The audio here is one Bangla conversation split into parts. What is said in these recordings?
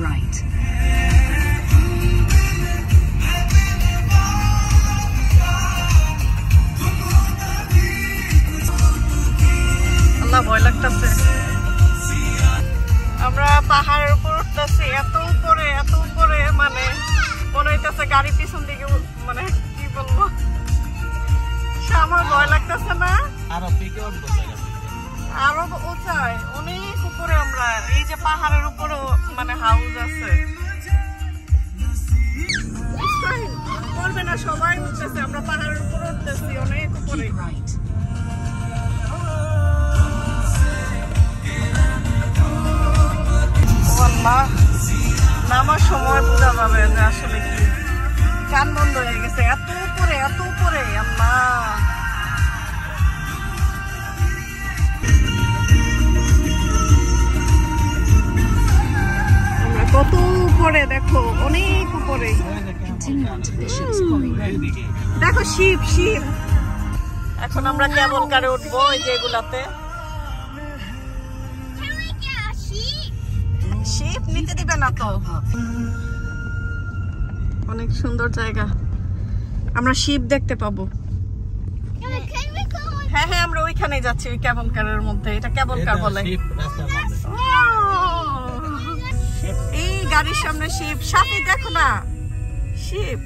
right. আল্লাহ ভয় লাগতেছে। আমরা পাহাড়ের উপর উঠতেছি, এত উপরে মানে মনে হইতেছে গাড়ি পিছন দিকে, মানে কি বলবো, আমার ভয় লাগতেছে না। আরো উঁচায় অনেক উপরে আমরা, এই যে পাহাড়ের উপরেও মানে হাউস আছে। করবে না, সবাই উঠতেছে, আমরা পাহাড়ের উপর উঠতেছি অনেক উপরে। নামার সময় বোঝা যাবে যে আসলে কি, কান বন্ধ হয়ে গেছে, এত উপরে আল্লাহ। আমরা কত উপরে, দেখো অনেক উপরে, দেখো শিব। এখন আমরা কেবল কারে উঠবো, ওই যে এগুলাতে শিপ নিতে দিবে না তো। অনেক সুন্দর জায়গা, আমরা শিপ দেখতে পাবো। হ্যাঁ আমরা ওইখানে যাচ্ছি, ওই কেবল কারের মধ্যে। এটা কেবল কার বলে, এই গাড়ির সামনে শিপ। সাথে দেখো না শিপ।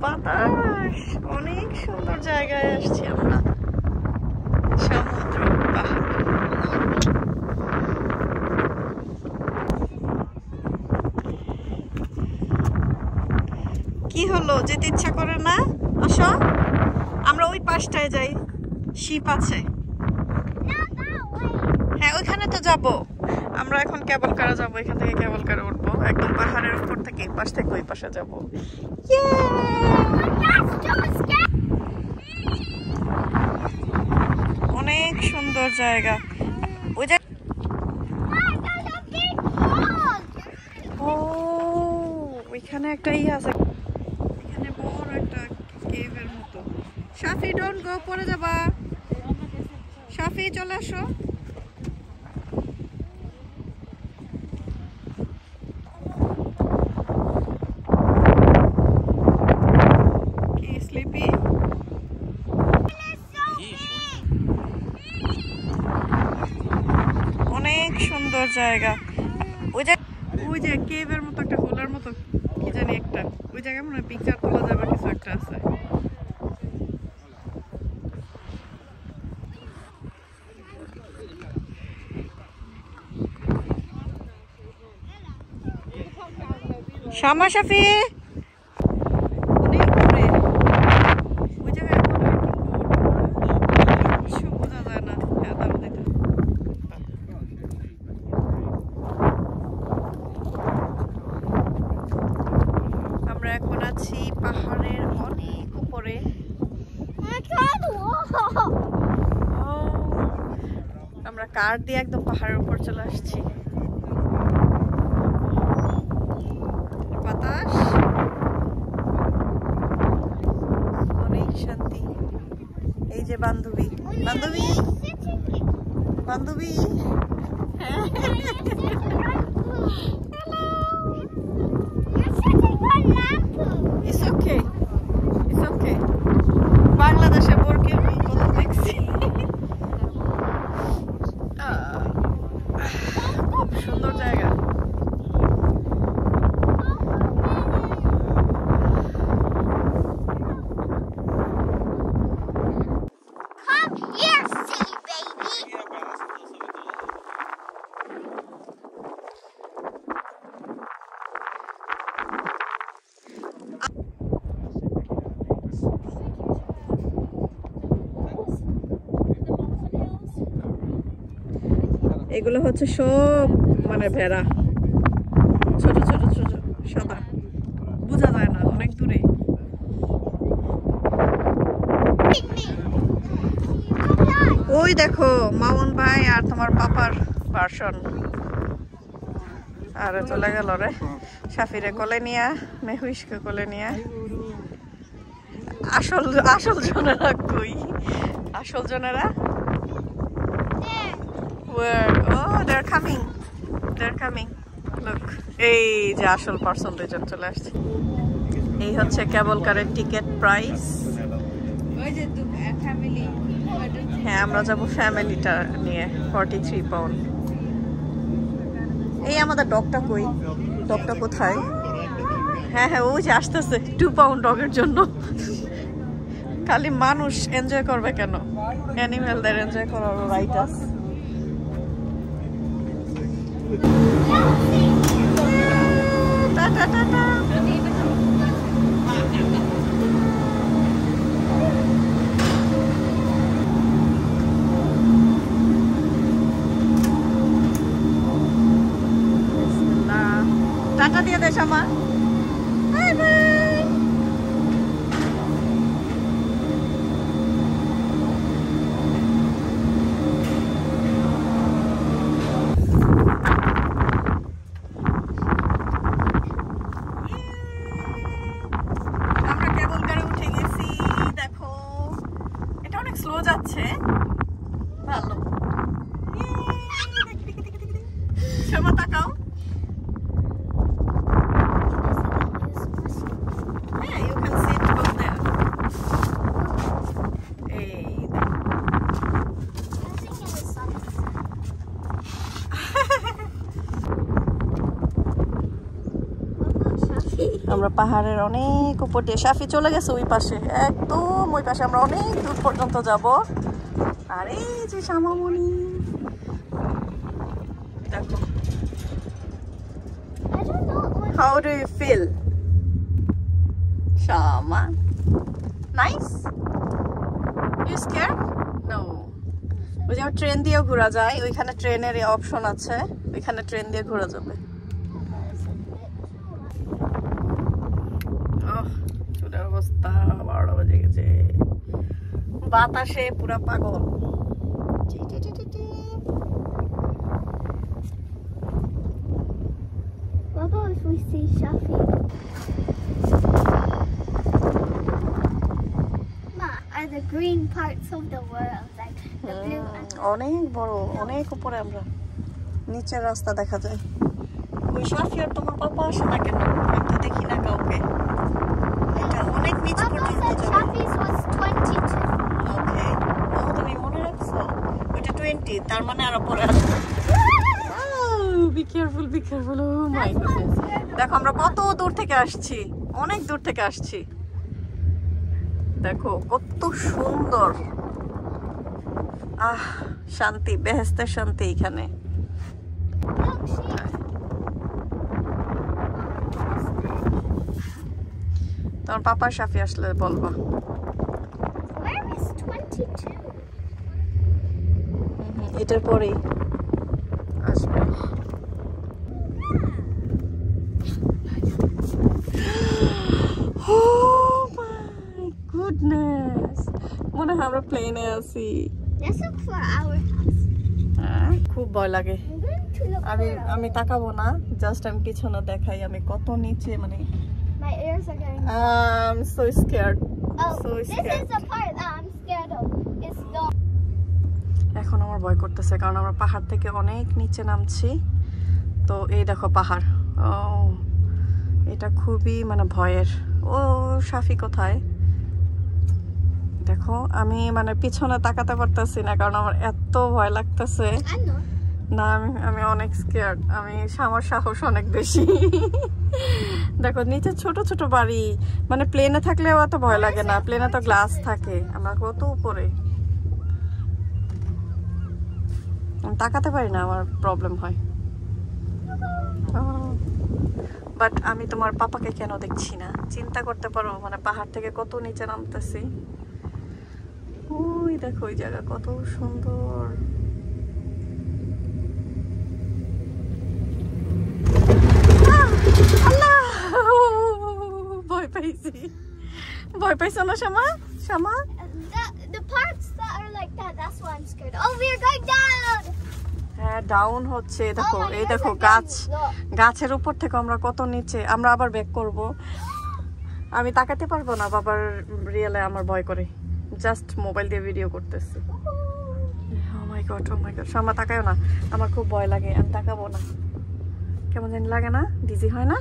বাতাস, অনেক সুন্দর জায়গায় আসছি আমরা, সমুদ্র, পাহাড়। কি হলো, যেতে ইচ্ছা করে না? আসো আমরা ওই পাশটায় যাই, শিপ আছে। হ্যাঁ ওইখানে তো যাবো আমরা, এখন কেবল কারে যাবো, এখান থেকে কেবল কারে উঠবো, একদম পাহাড়ের উপর থেকে এই পাশ থেকে ওই পাশে যাবো। অনেক সুন্দর জায়গা। ওই যে ওইখানে একটা আছে, এখানে বড় একটা কেভের মতো। শাফি ডোন্ট গো, পরে যাবা। শাফি চলে আসো। অনেক সুন্দর জায়গা। ওই যে কেভের মতো একটা হোলার মতো কি জানি একটা, ওই জায়গায় মনে হয় পিকচার তোলা যাবে, কিছু একটা আছে। শামা শাফি অনেক দূরে, ওই জায়গায় কিছু বোঝা যায় না। আমরা এখন আছি পাহাড়ের অনেক উপরে। আমরা কার দিয়ে একদম পাহাড়ের উপর চলে আসছি। বাতাস, অনেক শান্তি। এই যে বান্ধবী, বান্ধবী, বান্ধবী। It's okay. It's okay. এগুলো হচ্ছে সব মানে ভেড়া, ছোট ছোট ছোট সাদা, বোঝা যায় না অনেক দূরে। ওই দেখো মামুন ভাই আর তোমার পাপার ভার্সন। আরে চলে গেল রে, সাফিরে কোলে নিয়া, মেহুইশকে কোলে নিয়া। আসল আসল জনেরা কই? আসল জনেরা oh they're coming look, এই যে আসল পার্সন দুজন চলে আসছে। এই হচ্ছে কেবল কারের টিকিট প্রাইস। হ্যাঁ আমরা যাব ফ্যামিলিটা নিয়ে, 43 পাউন্ড। এই আমাদের ডগটা কই? ডগটা কোথায়? হ্যাঁ হ্যাঁ ওই যে আসতেছে 2 পাউন্ড ডগের জন্য। খালি মানুষ এনজয় করবে কেন, অ্যানিমেলদের এনজয় করার রাইট আছে। টাটা দিয়ে দেশ আমার। Bye bye. আমরা কেবল কারে উঠে গেছি, দেখো এটা অনেক স্লো যাচ্ছে, ভালো। শোভা তাকাও। আমরা পাহাড়ের অনেক উপর দিয়ে, সাফি চলে গেছে ওই পাশে, একদম ওই পাশে আমরা অনেক দূর পর্যন্ত যাব। আর এই যে শ্যামামণি দেখো। How do you feel? Shama. Nice? You scared? No. ওই যে ট্রেন দিয়ে ঘোরা যায়, ওইখানে ট্রেনের অপশন আছে, ওইখানে ট্রেন দিয়ে ঘোরা যাবে। চুলের অবস্থা 12টা বেজে গেছে, বাতাসে পুরা পাগল। What about if we see Shafi? Ma, are the green parts of the world like the blue and অনেক বড়, অনেক উপরে আমরা, নিচের রাস্তা দেখা যায়। ওই সাফি আর তোমার পাপা আসে না কেন? আমি তো দেখি না কাউকে। এটা অনেক নিচে Papa পর্যন্ত said যাবে। Shafi's was 22. ওকে, ও তুমি মনে রাখছো? ওইটা 20, তার মানে আরো পরে আছে। Be careful, be careful. Oh my goodness, দেখো আমরা কত দূর থেকে আসছি, অনেক দূর থেকে আসছি। দেখো কত সুন্দর, আহ শান্তি, বেহেশতের শান্তি এখানে। Look, sheep. তোমার পাপা সাফি আসলে বলবা। Where is 22? এটার পরেই আসবে। Oh my goodness, মনে হয় আমরা প্লেনে আছি। Let's look for our house. খুব ভয় লাগে। I'm going to look আমি for আমি তাকাবো না, জাস্ট আমি পিছনে দেখাই আমি কত নিচে, মানে my ears are going. I'm so scared. Oh, so this scared. is the part that I'm scared of. It's the. এখন আমার ভয় করতেছে কারণ আমরা পাহাড় থেকে অনেক নিচে নামছি। তো এই দেখো পাহাড়, ও এটা খুবই মানে ভয়ের। ও সাফি কোথায়? দেখো আমি মানে পিছনে তাকাতে পারতেছি না কারণ আমার এত ভয় লাগতেছে। I'm not. না আমি অনেক স্কেয়ার্ড, আমার সাহস অনেক বেশি। দেখো নিচে ছোট ছোট বাড়ি, মানে প্লেনে থাকলেও এত ভয় লাগে না, প্লেনে তো গ্লাস থাকে, আমরা কত উপরে তাকাতে পারি না, আমার প্রবলেম হয়। বাট আমি তোমার পাপাকে কেন দেখছি না চিন্তা করতে পারো, মানে পাহাড় থেকে কত নিচে নামতেছি। ওই দেখো ওই জায়গা কত সুন্দর। পাইছি ভয় পাইছো না Shama Shama The parts that are like that, that's why I'm scared. Oh, we're going down! হ্যাঁ ডাউন হচ্ছে দেখো Oh my এই God, দেখো I'm গাছ down. Look. গাছের উপর থেকে আমরা কত নিচে আমরা আবার ব্যাক করব আমি তাকাতে পারবো না বাবার রিয়েলে আমার ভয় করে জাস্ট মোবাইল দিয়ে ভিডিও করতেছি ও মাই গড শামা তাকায়ও না আমার খুব ভয় লাগে আমি তাকাবো না কেমন জানি লাগে না ডিজি হয় না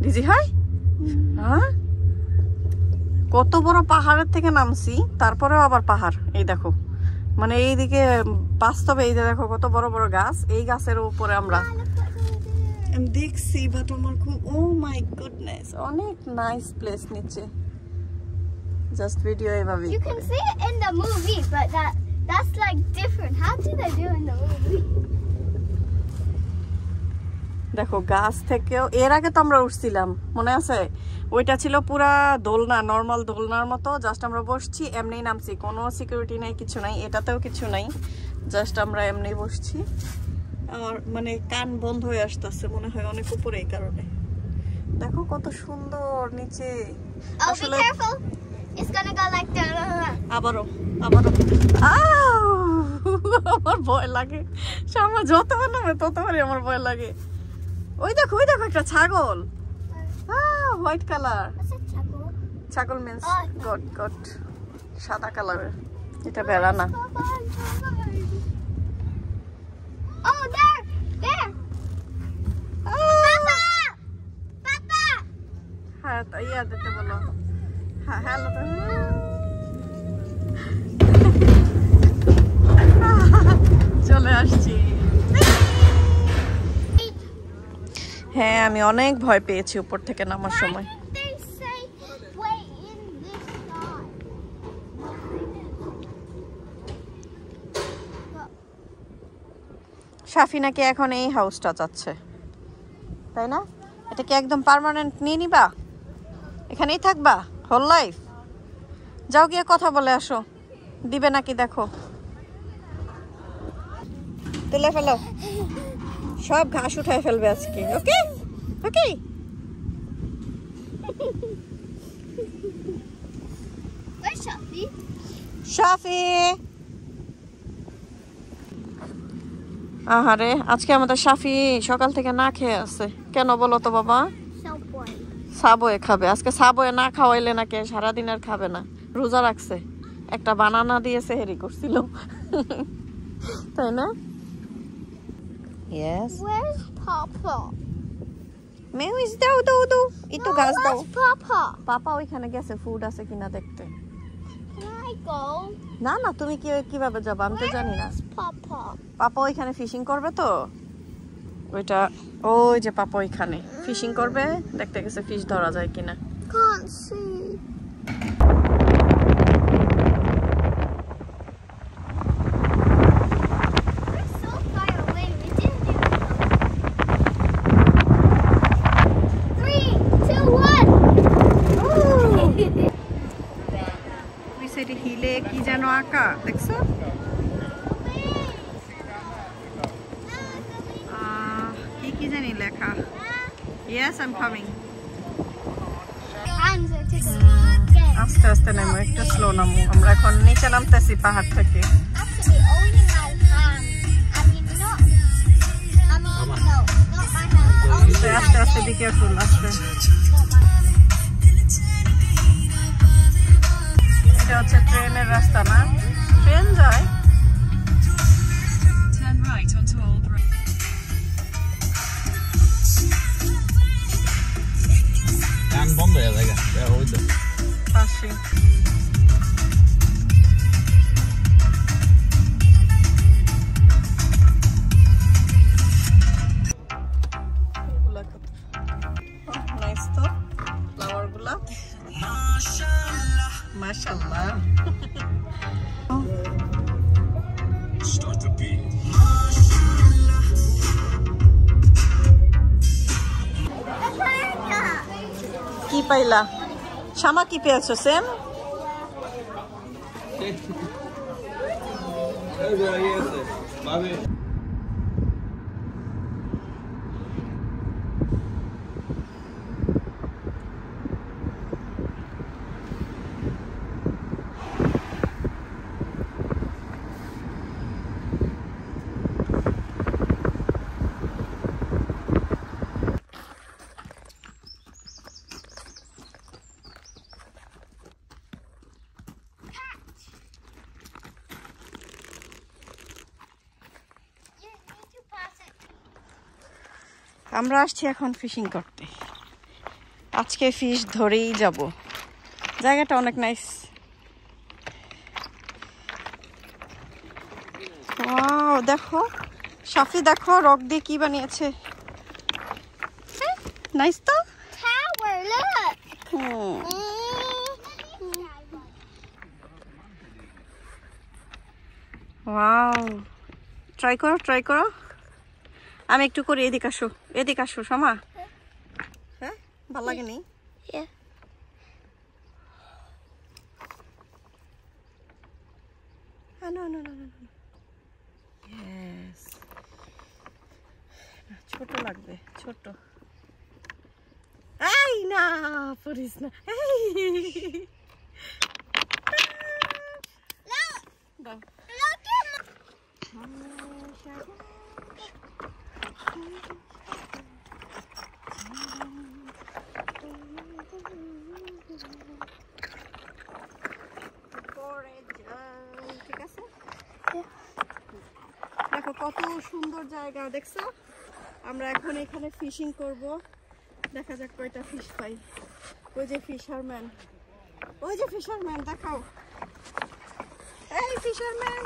ডিজি হয় হ্যাঁ কত বড় পাহাড়ের থেকে নামছি তারপরেও আবার পাহাড় এই দেখো মানে এইদিকে বাস্তবে এই যে দেখো কত বড় বড় গাছ এই গাছের উপরে আমরা আমি দেখছি বাট আমার খুব ও মাই গুডনেস অনেক নাইস প্লেস নিচে জাস্ট ভিডিও এভাবে You can see it in the movie, but that's like different. How do they do in the movie? দেখো গাছ থেকেও এর আগে তো আমরা উঠছিলাম মনে আছে ওইটা ছিল পুরা দোলনা নরমাল দোলনার মতো জাস্ট আমরা বসছি এমনিই নামছি কোনো সিকিউরিটি নাই কিছু নাই এটাতেও কিছু নাই জাস্ট আমরা এমনিই বসছি আমার মানে কান বন্ধ হয়ে আসতেছে মনে হয় অনেক উপরে এই কারণে দেখো কত সুন্দর নিচে Oh, be careful. It's gonna go like that. আবারও আমার ভয় লাগে শামা যতবার নামে ততবারই আমার ভয় লাগে ওই দেখো একটা ছাগল white colour What's a chapel? ছাগল মিন্স গট সাদা কালারের এটা বেড়া না Oh, there. Papa. হ্যাঁ ইয়া দিতে বলো হ্যাঁ হ্যালো চলে আসছি হ্যাঁ আমি অনেক ভয় পেয়েছি উপর থেকে নামার সময় They say wait in this side. শাফি নাকি এখন এই হাউসটা চাচ্ছে তাই না এটা কি একদম পার্মানেন্ট নিয়ে নিবা এখানেই থাকবা হোল লাইফ যাও গিয়ে কথা বলে আসো দিবে নাকি দেখো তুলে ফেলো সব ঘাস উঠায় ফেলবে আজকে ওকে ওকে Where's Shafi? শাফি আহারে আজকে আমাদের শাফি সকাল থেকে না খেয়ে আছে কেন বলো তো বাবা Subway. সাবয়ে খাবে আজকে সাবয়ে না খাওয়াইলে নাকি সারাদিন আর খাবে না রোজা রাখছে একটা বানানা দিয়ে সেহরি করছিল তাই না ইয়েস Where's Papa? মেউইস দাও একটু গাছ দাও Where's Papa? পাপা ওইখানে গেছে ফুড আছে কিনা দেখতে Can I go? না না তুমি কিভাবে যাবে আমি তো জানি না Where's Papa? পাপা ওইখানে ফিশিং করবে তো ওইটা ওই যে পাপা ওইখানে ফিশিং করবে দেখতে গেছে ফিশ ধরা যায় কিনা Can't see. We're so far away. We didn't even know. 3, 2, 1. ওই সাইডে হিলে কি যেন আঁকা দেখছো কি জানি লেখা yes I am coming Hands are tickling. আস্তে আস্তে নামো একটু স্লো নামো আমরা এখন নিচে নামতেছি পাহাড় থেকে Actually, only my hand. I mean, not. No, not my hand. Only আস্তে আস্তে বি কেয়ারফুল আস্তে এটা হচ্ছে ট্রেনের রাস্তা না ট্রেন যায় Turn right onto Old Road. গান বন্ধ হয়ে যায় ওই তো পাশে নাইস তো ফ্লাওয়ার গুলা মাশাআল্লাহ Start the beat. কি পাইলা শামা কি পেয়েছো সেম আমরা আসছি এখন ফিশিং করতে। আজকে ফিশ ধরেই যাব। জায়গাটা অনেক নাইস। ওয়াও, দেখো সাফি, দেখো রক দিয়ে কি বানিয়েছে। নাইস তো। Tower, look. ওয়াও, ট্রাই করো, ট্রাই করো। আমি একটু করি, এদিকে আসো, এদিকে আসো সমা। হ্যাঁ, ভালো লাগেনি? Yeah. No, no, no, no, no. Yes. ছোট লাগবে, ছোট। এই না, পড়িস না। দাও। Look at ঠিক আছে, দেখো কত সুন্দর জায়গা, দেখছো? আমরা এখন এখানে ফিশিং করব। দেখা যাক কয়টা ফিশ পাই। ওই যে ফিশারম্যান, ওই যে ফিশারম্যান, দেখাও। এই ফিশারম্যান,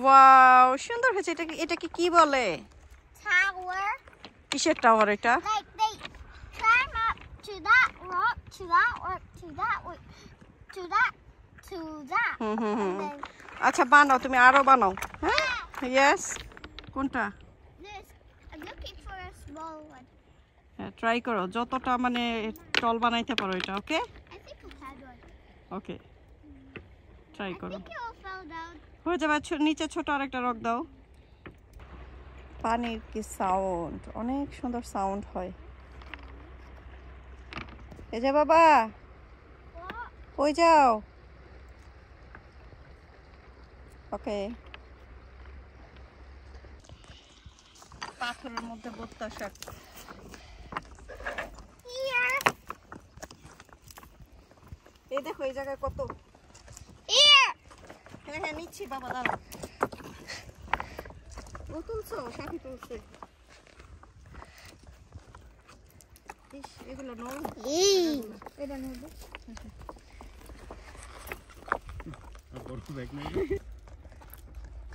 ওয়াও, সুন্দর হয়েছে। এটাকে কি বলে? tower. কিসের টাওয়ার এটা? Like they climb up to that rock, to that rock, to that rock, to that, to that. Hmm hmm hmm. And then আচ্ছা বানাও, তুমি আরো বানাও। হ্যাঁ, ইয়েস। কোনটা? this. I'm looking for a small one. হ্যাঁ, ট্রাই করো যতটা মানে টল বানাইতে পারো এটা। ওকে, I think I had one. Okay, try I করো। think it all fell down. হয়ে যাবে। নিচে ছোট আরেকটা রক দাও। পানির কি সাউন্ড, অনেক সুন্দর সাউন্ড হয়। এই যে বাবা, What? ওই যাও। ওকে, পাথরের মধ্যে বোত্তা শাক। Here. এই দেখো এই জায়গায় কত। Here. হ্যাঁ হ্যাঁ, নিচ্ছি বাবা, দাঁড়াও। ও তুলছো, সাথী তুলছে। ইস, এগুলো নরম। এটা নেবো।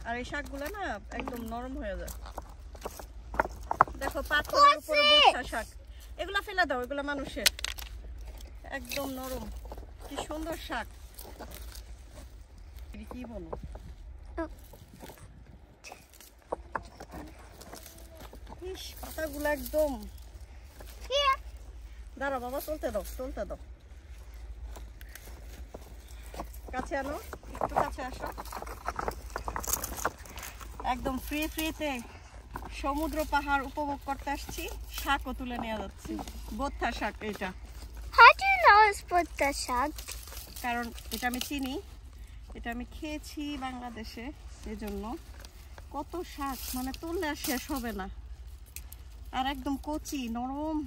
আর এই শাকগুলো না একদম নরম হয়ে যায়। দেখো পাথরের উপরে বসা শাক। এগুলা ফেলে দাও, এগুলা মানুষের। একদম নরম, কি সুন্দর শাক। কি বলো? ইস, পাতাগুলো একদম। Here. দাঁড়াও বাবা, চলতে দাও, চলতে দাও। কাছে আনো, একটু কাছে আসো। একদম ফ্রিতে সমুদ্র পাহাড় উপভোগ করতে আসছি। শাকও তুলে নিয়ে যাচ্ছি, বোত্তা শাক এটা। How do you know it's put the shag? কারণ এটা আমি চিনি, এটা আমি খেয়েছি বাংলাদেশে, এজন্য। কত শাক, মানে তুললে আর শেষ হবে না। আর একদম কচি নরম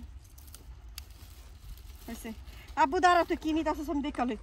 হয়েছে। আব্বু দাঁড়া, তুই কি নিতে আসছিস আমি দেখালে।